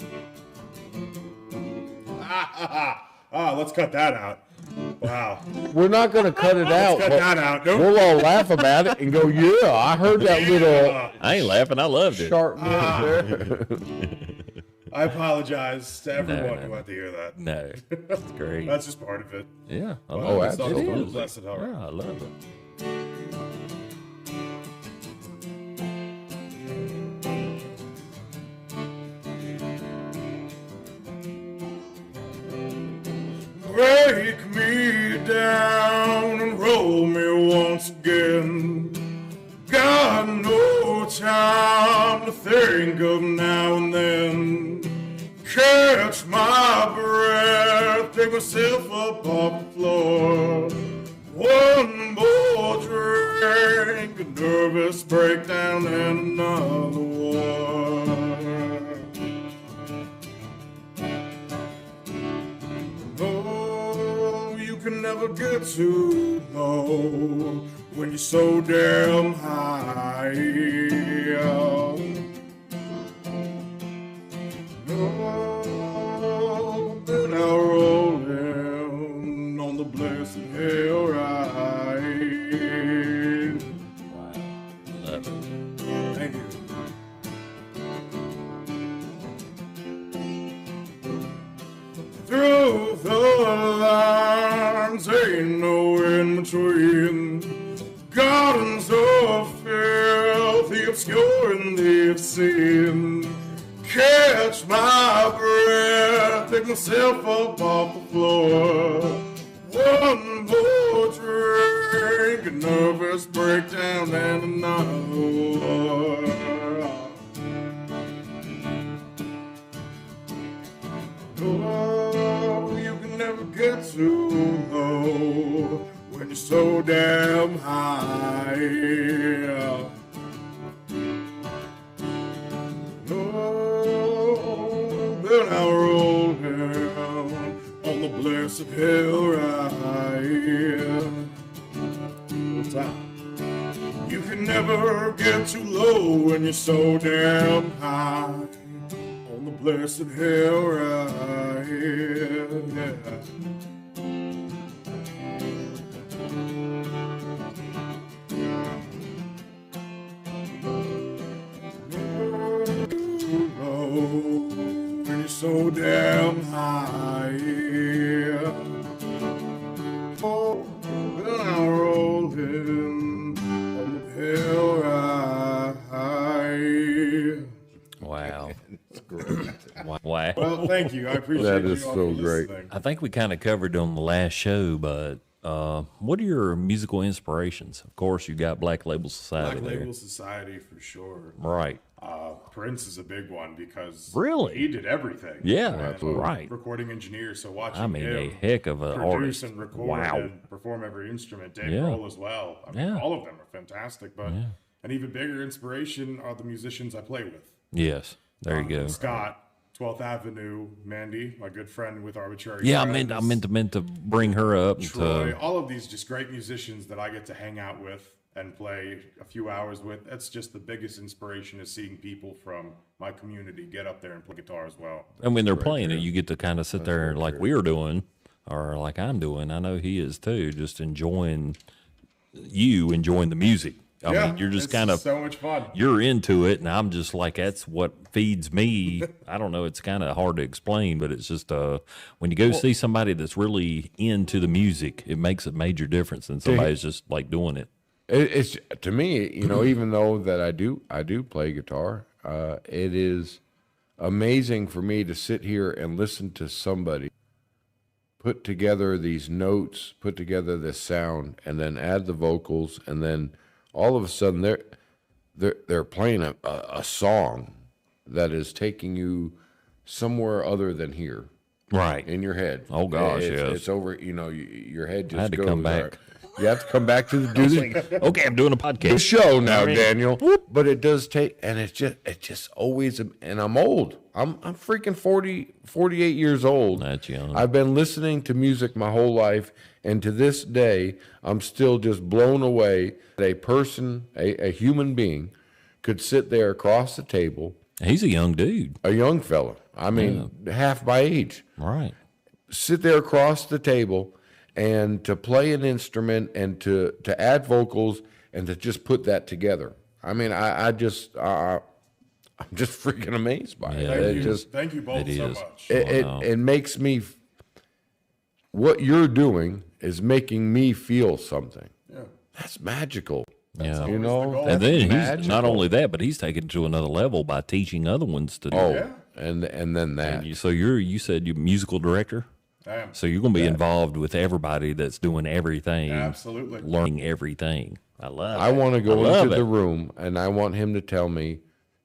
Let's cut that out. Wow. We're not going to cut it out. Cut but that out. Nope. We'll all laugh about it and go, yeah, I heard that little I ain't laughing. I loved it. sharp note there. I apologize to everyone no, who had to hear that. No, it's great. That's just part of it. Yeah, I Oh, love this it. song absolutely. is called It The is. Blessed Hell Ride. Yeah, I love it. Break me down and roll me once again. Got no time to think of now and then. Catch my breath, pick myself up off the floor. One more drink, a nervous breakdown, and another war. Oh, you can never get too low when you're so damn high. No, been out rolling on the blessed hell ride. Love it. Thank you. Through the lines, ain't no in between. Gardens of filthy, obscuring the obscene. Catch my breath, pick myself up off the floor. One more drink, a nervous breakdown, and another war. Oh, you can never get too low when you're so damn high. Oh, been out rolling on the blessed hell ride. You can never get too low when you're so damn high. On the blessed hell ride, yeah. Low when you're so damn high, yeah. Oh, when I'm rolling on the hell ride. thank you. I appreciate That you is all so for great. listening. I think we kind of covered on the last show, but what are your musical inspirations? Of course, you got Black Label Society Black there. Label Society for sure. Right. Prince is a big one because Really? he did everything. Yeah, And, right. recording engineer, so watching I mean, him a heck of an produce artist. and record Wow. and perform every instrument. Dave Yeah. Grohl as well. I mean, Yeah. all of them are fantastic. But an even bigger inspiration are the musicians I play with. Yes. There you go. Scott, 12th Avenue, Mandy, my good friend with Arbitrary. Yeah, Friends, I meant to bring her up. and Troy, to, all of these just great musicians that I get to hang out with and play a few hours with. That's just the biggest inspiration is seeing people from my community get up there and play guitar as well. and when they're playing it, you get to kind of sit there like we are doing, or like I'm doing. I know he is too, just enjoying the music. I mean, you're just it's kind of so much fun. you're into it, and I'm just like, that's what feeds me. I don't know, it's kind of hard to explain, but it's just when you go see somebody that's really into the music, it makes a major difference than somebody's just like doing it. It's to me, even though that I do play guitar, it is amazing for me to sit here and listen to somebody put together these notes, put together this sound, and then add the vocals, and then all of a sudden they're playing a song that is taking you somewhere other than here. Right. In your head. Oh, gosh, it's, yes. It's over. Your head just I had to goes. come back. all right. You have to come back to do the Okay, I'm doing a podcast. show now, Daniel. But it does take, and it just always. And I'm old. I'm freaking 48 years old. That's young. I've been listening to music my whole life, and to this day, I'm still just blown away that a person, a human being, could sit there across the table, He's a young dude. a young fella. I mean, half my age. Right. Sit there across the table and to play an instrument and to add vocals and to just put that together. I mean, I'm just freaking amazed by it. Thank you both It so is. much. It makes me. What you're doing is making me feel something. Yeah. That's magical. Yeah. You know, goal. And that's then he's magical. not only that, but he's taken it to another level by teaching other ones to do Oh, it. and then that. So you said you're musical director? I am. So you're going to be involved with everybody that's doing everything, Absolutely. learning everything. I love it. I want to go love into it. the room and I want him to tell me,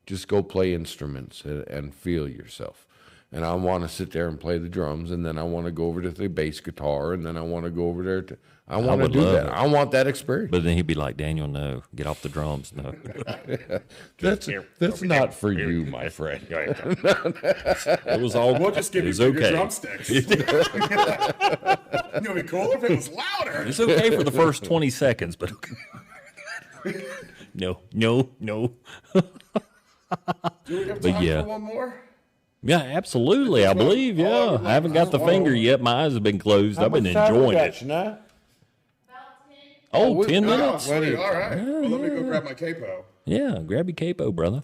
just go play instruments and feel yourself. And I want to sit there and play the drums, and then I want to go over to the bass guitar, and then I want to go over there to. I want to would do love that. it. I want that experience. But then he'd be like, Daniel, no, get off the drums. No. That's not for you, my friend. It was all We'll just give it you was bigger okay. drumsticks. It'd be cooler if it was louder. It's okay for the first 20 seconds, but no. Do we have But time yeah. for one more? Yeah, absolutely. I believe, yeah. I haven't got the finger yet. My eyes have been closed. I've been enjoying it. Oh, 10 Oh, minutes? sweet. All right. Well, let me go grab my capo. Yeah, grab your capo, brother.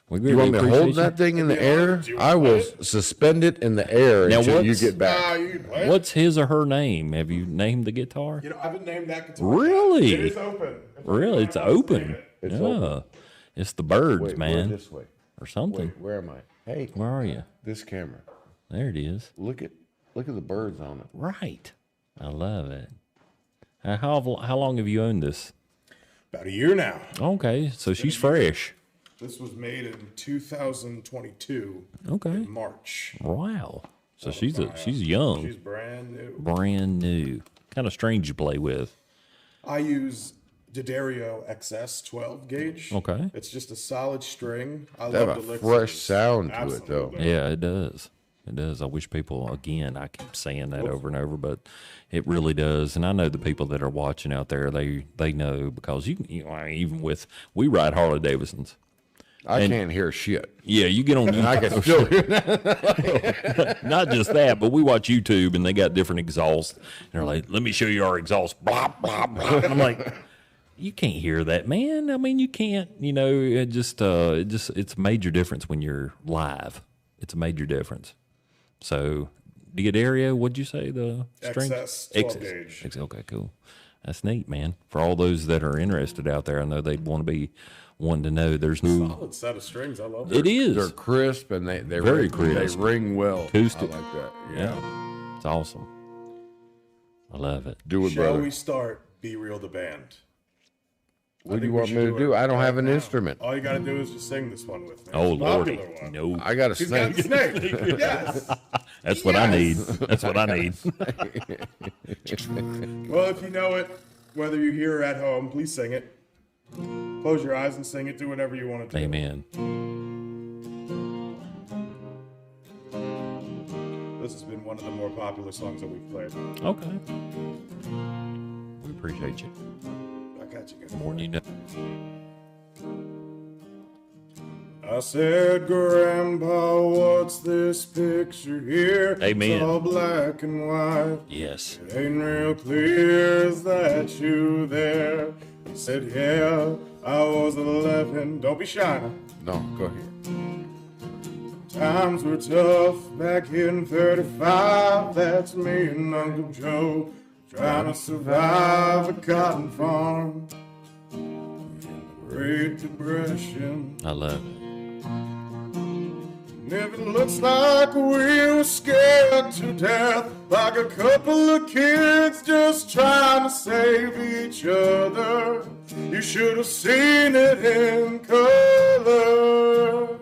We You want me to hold appreciate that thing in the Yeah, air? do you I will suspend it in the air Now until you what's- get back. You can play it. What's his or her name? Have you named the guitar? You know, I haven't named that guitar. Really? It is open. Really? It's open. It's yeah. open. It's the birds, Wait, man. this way. Or something. Wait, where am I? Hey, Where are you? this camera. There it is. Look at the birds on it. Right. I love it. How long have you owned this? About a year now. Okay, so she's fresh. This was made in 2022 Okay. in March. Wow. So she's young, She's brand new. brand new. Kind of strange to play with. I use D'Addario XS 12 gauge. Okay. It's just a solid string. I They have love a the licks. fresh sound to it, though. Absolutely. Yeah, it does. It does. I wish people, again, I keep saying that over and over, but it really does. And I know the people that are watching out there, they know, because you know, I mean, even with, we ride Harley Davidsons. I can't hear shit. Yeah, you get on I can still hear that. not just that, but we watch YouTube and they got different exhausts. And they're like, let me show you our exhaust. Blah, blah, blah. And I'm like, you can't hear that, man. I mean, you can't, it's a major difference when you're live. It's a major difference. So, D'Addario, what'd you say the string? XS 12 gauge. Okay, cool. That's neat, man. For all those that are interested out there, I know they'd want to be wanting to know. There's no Solid set of strings. I love it. It is. They're crisp and they Very ring, crisp. They ring well. Acoustic. I like that. Yeah. It's awesome. I love it. Do it, Shall brother. we start Be Real the Band? What do you want me to do? I don't have an instrument. All you got to do is just sing this one with me. Oh, It's a Lordy. popular one. No. I got a He's got snake. the snake. Yes. That's what I need. That's what I need. Well, if you know it, whether you're here or at home, please sing it. Close your eyes and sing it. Do whatever you want to do. Amen. This has been one of the more popular songs that we've played. Okay. We appreciate you. I got you guys. More than you know. I said, Grandpa, what's this picture here? Amen. It's all black and white. Yes. It ain't real clear, is that you there? He said, yeah, I was 11. Don't be shy now. No, go ahead. Times were tough back in 35. That's me and Uncle Joe trying to survive a cotton farm in the Great Depression. I love it. And if it looks like we were scared to death, like a couple of kids just trying to save each other, you should have seen it in color.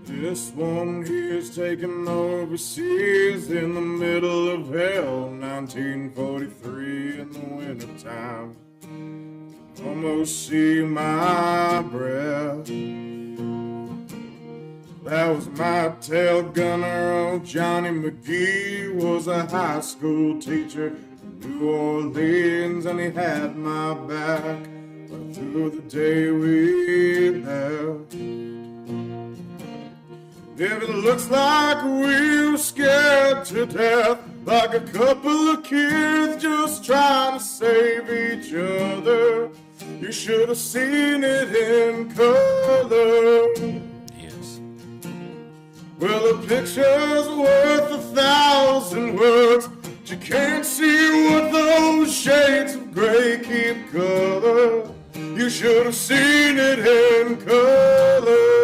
This one here's taken overseas in the middle of hell, 1943 in the wintertime. Almost see my breath. That was my tail gunner, old Johnny McGee was a high school teacher in New Orleans, and he had my back right through the day we left. If it looks like we were scared to death, like a couple of kids just trying to save each other, you should have seen it in color. Yes. Well, a picture's worth 1,000 words, but you can't see what those shades of gray keep color. You should have seen it in color.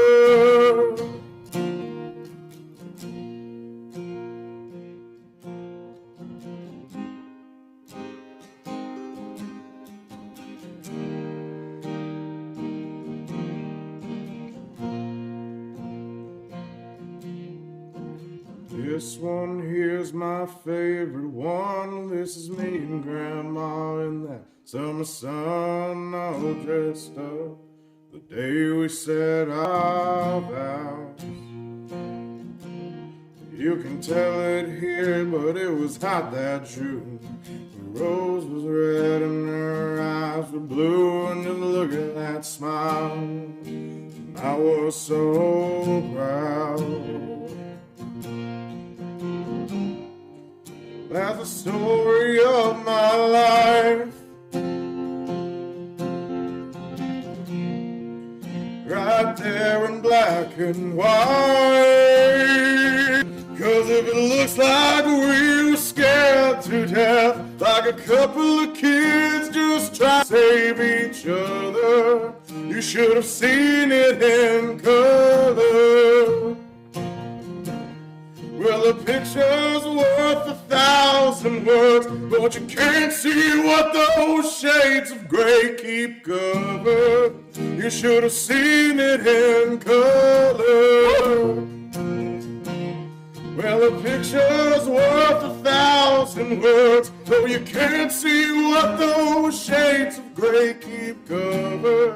This one here's my favorite one. This is me and Grandma in that summer sun, all dressed up the day we said our vows. You can tell it here, but it was hot that June. The rose was red and her eyes were blue, and just look at that smile. And I was so proud. That's the story of my life, right there in black and white. 'Cause if it looks like we were scared to death, like a couple of kids just trying to save each other, you should have seen it in color. Well, a picture's worth 1,000 words, but you can't see what those shades of gray keep covered. You should have seen it in color. Well, a picture's worth 1,000 words, so you can't see what those shades of gray keep covered.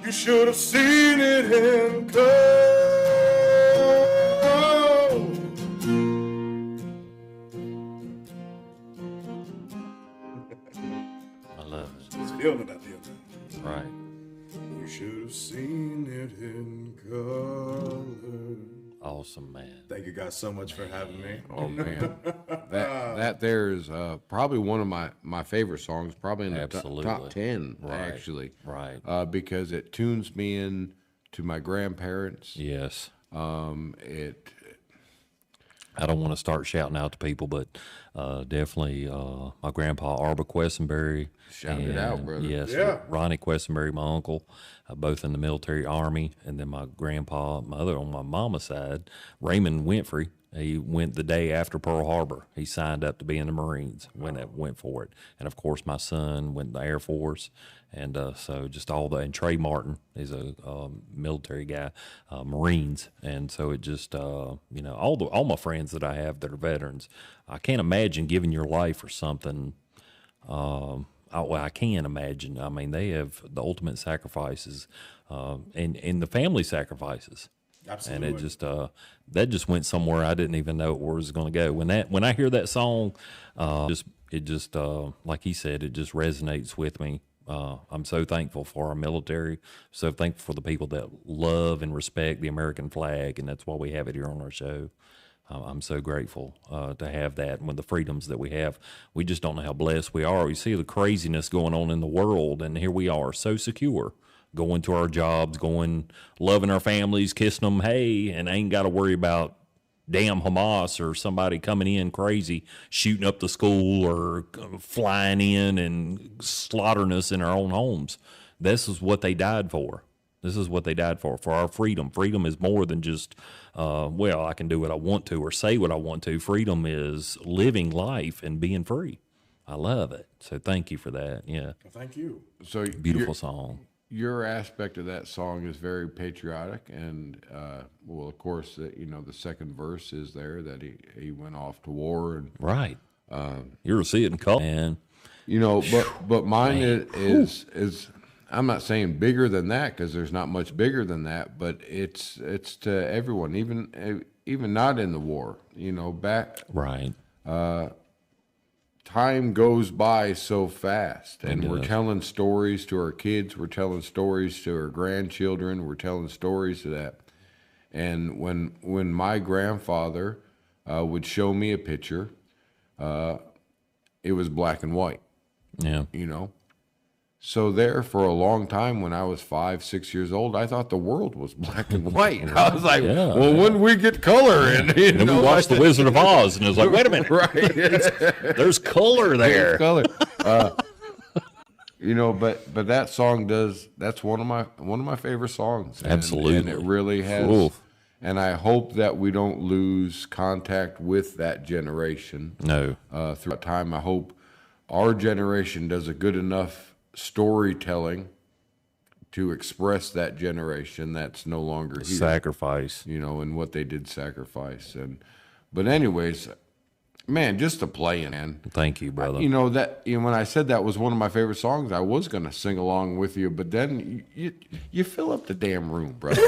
You should have seen it in color. I love it. Feeling it at the end. Right. You should have seen it in color. Awesome, man. Thank you guys so much for having me. Oh man, that there is probably one of my favorite songs, probably in the top 10 actually. Right. Because it tunes me in to my grandparents. Yes. I don't want to start shouting out to people, but definitely my grandpa Arba Questenberry. Shout it out, brother. Yes, Ronnie Questenberry, my uncle, both in the military army, and then my grandpa, mother on my mama's side, Raymond Winfrey. He went the day after Pearl Harbor. He signed up to be in the Marines, went for it. And, of course, my son went in the Air Force. And so just all and Trey Martin is a military guy, Marines. And so it just, all my friends that I have that are veterans, I can't imagine giving your life for something. I can imagine. I mean, they have the ultimate sacrifices and the family sacrifices. Absolutely. And it just that just went somewhere I didn't even know where it was going to go. When I hear that song, it just like he said, it just resonates with me. I'm so thankful for our military, so thankful for the people that love and respect the American flag, and that's why we have it here on our show. I'm so grateful to have that, and with the freedoms that we have, we just don't know how blessed we are. We see the craziness going on in the world, and here we are, so secure, going to our jobs, loving our families, kissing them, hey, and ain't got to worry about damn Hamas or somebody coming in crazy, shooting up the school or flying in and slaughtering us in our own homes. This is what they died for. This is what they died for our freedom. Freedom is more than just, I can do what I want to or say what I want to. Freedom is living life and being free. I love it. So thank you for that. Yeah. Well, thank you. So beautiful song. Your aspect of that song is very patriotic, and of course, the second verse is there that he went off to war, and right. You'll see it in color, man. But mine is I'm not saying bigger than that because there's not much bigger than that, but it's to everyone, even not in the war. Back right. Time goes by so fast, and we're telling stories to our kids, we're telling stories to our grandchildren, we're telling stories to that. And when my grandfather would show me a picture, it was black and white. Yeah. So there for a long time when I was 5, 6 years old, I thought the world was black and white. And I was like, well, when do we get color? And then we watched The Wizard of Oz, and it was like, wait a minute. Right. There's color there. There's color. But that song that's one of my favorite songs. Absolutely. And it really has. Oof. And I hope that we don't lose contact with that generation. No. Throughout time, I hope our generation does a good enough storytelling to express that generation that's no longer here. Sacrifice. And what they did sacrifice. But anyways, man, just to play in, man. Thank you, brother. When I said that was one of my favorite songs, I was going to sing along with you, but then you fill up the damn room, brother.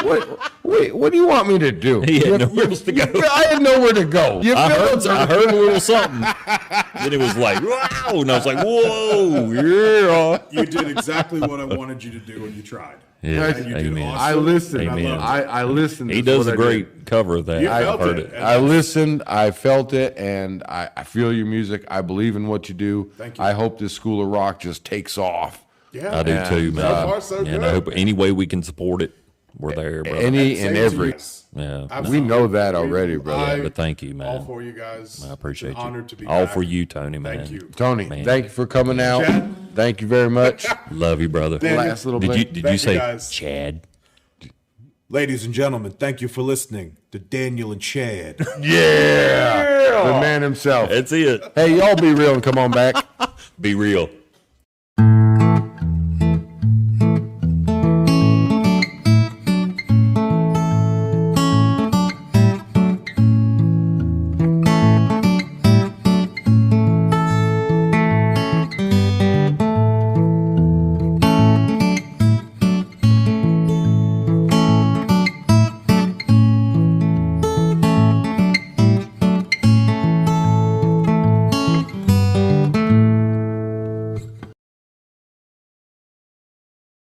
What do you want me to do? He had nowhere else to go. I had nowhere to go. I heard a little something. Then it was like, wow. And I was like, whoa, yeah. You did exactly what I wanted you to do, and you tried. Yeah, and you did amen. awesome. I listened. Amen. I listened. He does a great cover of that. You I felt heard it. it. I listened, I felt it, and I feel your music. I believe in what you do. Thank you. I hope this School of Rock just takes off. Yeah, I do too, man. So far, so and good. I hope any way we can support it, we're there, brother. Any and every. Yes. Yeah. We know that already, brother. But thank you, man. All for you guys. I appreciate It's an you. honor to be All back. for you, Tony, man. Thank you. Tony, Man. thank you for coming out. Chad? Thank you very much. Love you, brother. Last little Did bit. you Thank you, say guys. Chad? Ladies and gentlemen, thank you for listening to Daniel and Chad. Yeah. The man himself. That's it. Hey, y'all be real and come on back. Be real.